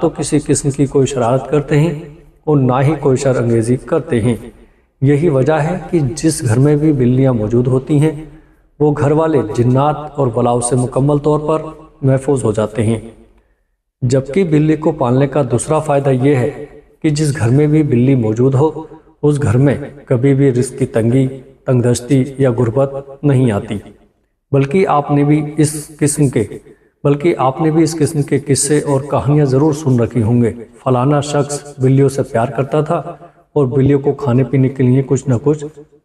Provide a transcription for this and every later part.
تو کسی قسم کی کوئی شرارت کرتے ہیں اور نہ ہی کوئی شر انگیزی کرتے ہیں۔ یہی وجہ ہے کہ جس گھر میں بھی بلیاں موجود ہوتی ہیں وہ گھر والے جنات اور بلاؤں سے مکمل طور پر محفوظ ہو جاتے ہیں۔ جبکہ بلی کو پالنے کا دوسرا فائدہ یہ ہے کہ جس گھر میں بھی بلی موجود ہو اس گھر میں کبھی بھی رزق کی تنگی، تنگ دستی یا غربت نہیں آتی، بلکہ آپ نے بھی اس قسم کے قصے اور کہانیاں ضرور سن رکھی ہوں گے۔ فلانا شخص بلیوں سے پیار کرتا تھا اور بلیوں کو کھانے پینے کے لیے کچھ نہ کچھ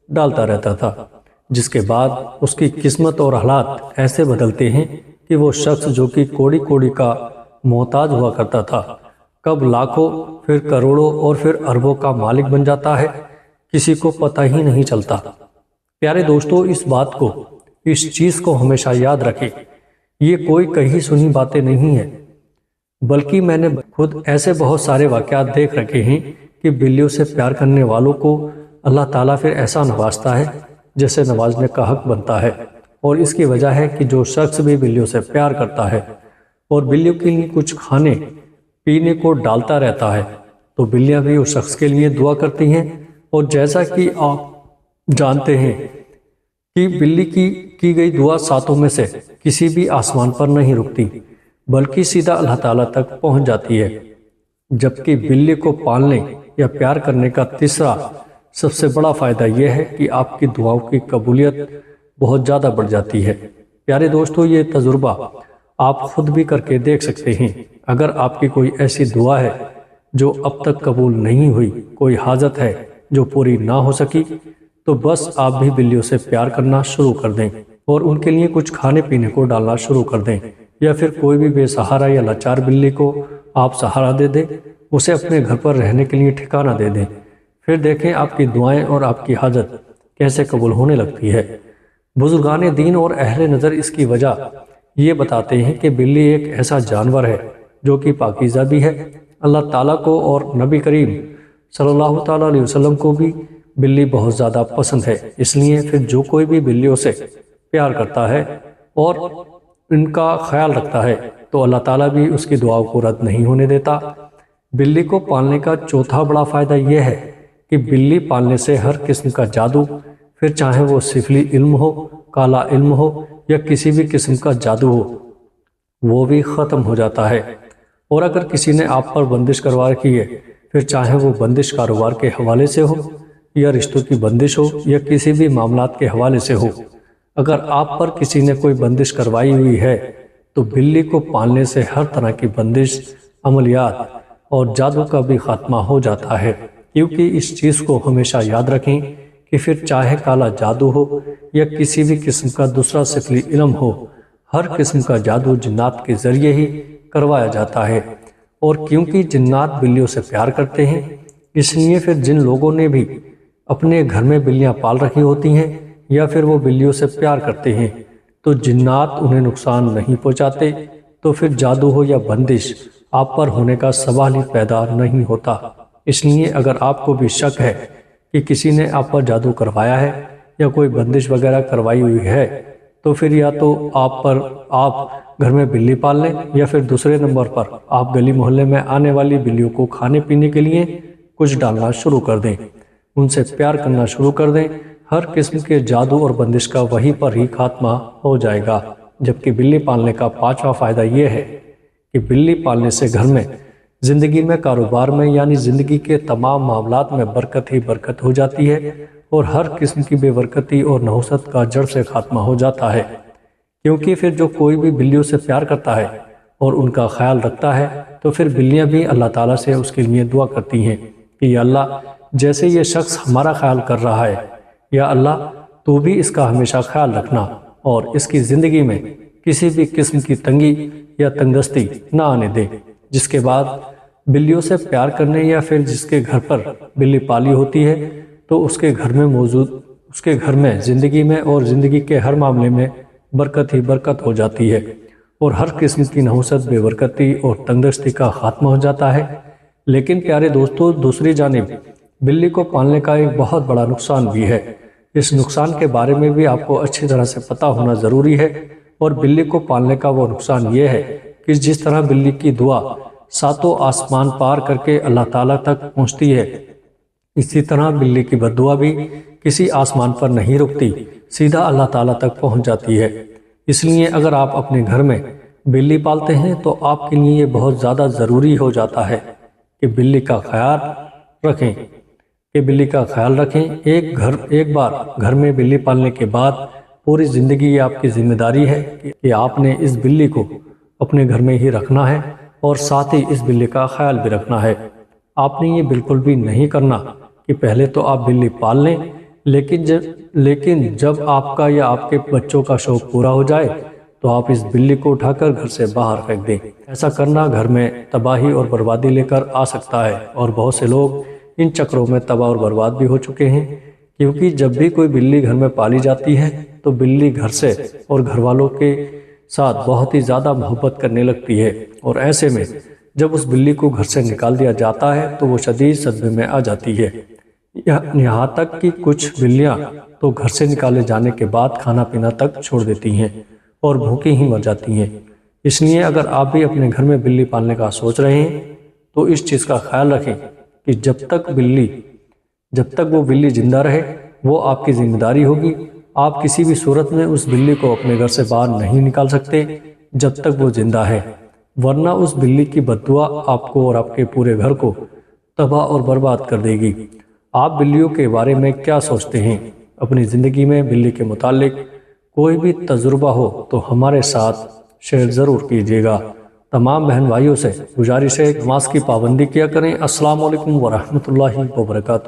ڈالتا رہتا تھا، جس کے بعد اس کی قسمت اور حالات ایسے بدلتے ہیں کہ وہ شخص جو کہ کوڑی کوڑی کا محتاج ہوا کرتا تھا کب لاکھوں، پھر کروڑوں اور پھر اربوں کا مالک بن جاتا ہے، کسی کو پتہ ہی نہیں چلتا۔ پیارے دوستو، اس چیز کو ہمیشہ یاد رکھیں، یہ کوئی کہیں سنی باتیں نہیں ہیں، بلکہ میں نے خود ایسے بہت سارے واقعات دیکھ رکھے ہیں کہ بلیوں سے پیار کرنے والوں کو اللہ تعالیٰ پھر ایسا نوازتا ہے جیسے نوازنے کا حق بنتا ہے۔ اور اس کی وجہ ہے کہ جو شخص بھی بلیوں سے پیار کرتا ہے اور بلیوں کے لیے کچھ کھانے پینے کو ڈالتا رہتا ہے تو بلیاں بھی اس شخص کے لیے دعا کرتی ہیں۔ اور جیسا کہ آپ جانتے ہیں کہ بلی کی گئی دعا ساتوں میں سے کسی بھی آسمان پر نہیں رکتی، بلکہ سیدھا اللہ تعالیٰ تک پہنچ جاتی ہے۔ جبکہ بلی کو پالنے یا پیار کرنے کا تیسرا سب سے بڑا فائدہ یہ ہے کہ آپ کی دعاؤں کی قبولیت بہت زیادہ بڑھ جاتی ہے۔ پیارے دوستو، یہ تجربہ آپ خود بھی کر کے دیکھ سکتے ہیں۔ اگر آپ کی کوئی ایسی دعا ہے جو اب تک قبول نہیں ہوئی، کوئی حاجت ہے جو پوری نہ ہو سکی، تو بس آپ بھی بلیوں سے پیار کرنا شروع کر دیں اور ان کے لیے کچھ کھانے پینے کو ڈالنا شروع کر دیں، یا پھر کوئی بھی بے سہارا یا لاچار بلی کو آپ سہارا دے دیں، اسے اپنے گھر پر رہنے کے لیے ٹھکانہ دے دیں۔ پھر دیکھیں آپ کی دعائیں اور آپ کی حاجت کیسے قبول ہونے لگتی ہے۔ بزرگان دین اور اہل نظر اس کی وجہ یہ بتاتے ہیں کہ بلی ایک ایسا جانور ہے جو کہ پاکیزہ بھی ہے۔ اللہ تعالیٰ کو اور نبی کریم صلی اللہ تعالیٰ علیہ وسلم کو بھی بلی بہت زیادہ پسند ہے، اس لیے پھر جو کوئی بھی بلیوں سے پیار کرتا ہے اور ان کا خیال رکھتا ہے تو اللہ تعالیٰ بھی اس کی دعاؤں کو رد نہیں ہونے دیتا۔ بلی کو پالنے کا چوتھا بڑا فائدہ یہ ہے کہ بلی پالنے سے ہر قسم کا جادو، پھر چاہے وہ سفلی علم ہو، کالا علم ہو یا کسی بھی قسم کا جادو ہو، وہ بھی ختم ہو جاتا ہے۔ اور اگر کسی نے آپ پر بندش کروا رکھی ہے، پھر چاہے وہ بندش کاروبار کے حوالے سے ہو یا رشتوں کی بندش ہو یا کسی بھی معاملات کے حوالے سے ہو، اگر آپ پر کسی نے کوئی بندش کروائی ہوئی ہے تو بلی کو پالنے سے ہر طرح کی بندش، عملیات اور جادو کا بھی خاتمہ ہو جاتا ہے۔ کیونکہ اس چیز کو ہمیشہ یاد رکھیں کہ پھر چاہے کالا جادو ہو یا کسی بھی قسم کا دوسرا سفلی علم ہو، ہر قسم کا جادو جنات کے ذریعے ہی کروایا جاتا ہے۔ اور کیونکہ جنات بلیوں سے پیار کرتے ہیں، اس لیے پھر جن لوگوں نے بھی اپنے گھر میں بلیاں پال رکھی ہوتی ہیں یا پھر وہ بلیوں سے پیار کرتے ہیں تو جنات انہیں نقصان نہیں پہنچاتے، تو پھر جادو ہو یا بندش آپ پر ہونے کا سوال ہی پیدا نہیں ہوتا۔ اس لیے اگر آپ کو بھی شک ہے کہ کسی نے آپ پر جادو کروایا ہے یا کوئی بندش وغیرہ کروائی ہوئی ہے، تو پھر یا تو آپ گھر میں بلی پال لیں، یا پھر دوسرے نمبر پر آپ گلی محلے میں آنے والی بلیوں کو کھانے پینے کے لیے کچھ ڈالنا شروع کر دیں، ان سے پیار کرنا شروع کر دیں۔ ہر قسم کے جادو اور بندش کا وہیں پر ہی خاتمہ ہو جائے گا۔ جبکہ بلی پالنے کا پانچواں فائدہ یہ ہے کہ بلی پالنے سے گھر میں، زندگی میں، کاروبار میں، یعنی زندگی کے تمام معاملات میں برکت ہی برکت ہو جاتی ہے اور ہر قسم کی بے برکتی اور نحوست کا جڑ سے خاتمہ ہو جاتا ہے۔ کیونکہ پھر جو کوئی بھی بلیوں سے پیار کرتا ہے اور ان کا خیال رکھتا ہے تو پھر بلیاں بھی اللہ تعالیٰ سے اس کے لیے دعا کرتی ہیں کہ یا اللہ، جیسے یہ شخص ہمارا خیال کر رہا ہے، یا اللہ تو بھی اس کا ہمیشہ خیال رکھنا اور اس کی زندگی میں کسی بھی قسم کی تنگی یا تنگدستی نہ آنے دے۔ جس کے بعد بلیوں سے پیار کرنے یا پھر جس کے گھر پر بلی پالی ہوتی ہے تو اس کے گھر میں زندگی میں اور زندگی کے ہر معاملے میں برکت ہی برکت ہو جاتی ہے اور ہر قسم کی نحوست، بے برکتی اور تنگدستی کا خاتمہ ہو جاتا ہے۔ لیکن پیارے دوستو، دوسری جانب بلی کو پالنے کا ایک بہت بڑا نقصان بھی ہے۔ اس نقصان کے بارے میں بھی آپ کو اچھی طرح سے پتہ ہونا ضروری ہے۔ اور بلی کو پالنے کا وہ نقصان یہ ہے کہ جس طرح بلی کی دعا ساتوں آسمان پار کر کے اللہ تعالیٰ تک پہنچتی ہے، اسی طرح بلی کی بد دعا بھی کسی آسمان پر نہیں رکتی، سیدھا اللہ تعالیٰ تک پہنچ جاتی ہے۔ اس لیے اگر آپ اپنے گھر میں بلی پالتے ہیں تو آپ کے لیے یہ بہت زیادہ ضروری ہو جاتا ہے کہ بلی کا خیال رکھیں۔ ایک بار گھر میں بلی پالنے کے بعد پوری زندگی یہ آپ کی ذمہ داری ہے کہ آپ نے اس بلی کو اپنے گھر میں ہی رکھنا ہے اور ساتھ ہی اس بلی کا خیال بھی رکھنا ہے۔ آپ نے یہ بالکل بھی نہیں کرنا کہ پہلے تو آپ بلی پال لیں، لیکن جب آپ کا یا آپ کے بچوں کا شوق پورا ہو جائے تو آپ اس بلی کو اٹھا کر گھر سے باہر پھینک دیں۔ ایسا کرنا گھر میں تباہی اور بربادی لے کر آ سکتا ہے، اور بہت سے لوگ ان چکروں میں تباہ اور برباد بھی ہو چکے ہیں، کیونکہ جب بھی کوئی بلی گھر میں پالی جاتی ہے تو بلی گھر سے اور گھر والوں کے ساتھ بہت ہی زیادہ محبت کرنے لگتی ہے، اور ایسے میں جب اس بلی کو گھر سے نکال دیا جاتا ہے تو وہ شدید صدمے میں آ جاتی ہے۔ یہاں تک کہ کچھ بلیاں تو گھر سے نکالے جانے کے بعد کھانا پینا تک چھوڑ دیتی ہیں اور بھوکے ہی مر جاتی ہیں۔ اس لیے اگر آپ بھی اپنے گھر میں بلی پالنے کا سوچ رہے ہیں تو اس چیز کا خیال رکھیں کہ جب تک وہ بلی زندہ رہے وہ آپ کی ذمہ داری ہوگی۔ آپ کسی بھی صورت میں اس بلی کو اپنے گھر سے باہر نہیں نکال سکتے جب تک وہ زندہ ہے، ورنہ اس بلی کی بد دعا آپ کو اور آپ کے پورے گھر کو تباہ اور برباد کر دے گی۔ آپ بلیوں کے بارے میں کیا سوچتے ہیں؟ اپنی زندگی میں بلی کے متعلق کوئی بھی تجربہ ہو تو ہمارے ساتھ شیئر ضرور کیجیے گا۔ تمام بہن بھائیوں سے گزارش ہے نماز کی پابندی کیا کریں۔ السلام علیکم ورحمۃ اللہ وبرکاتہ۔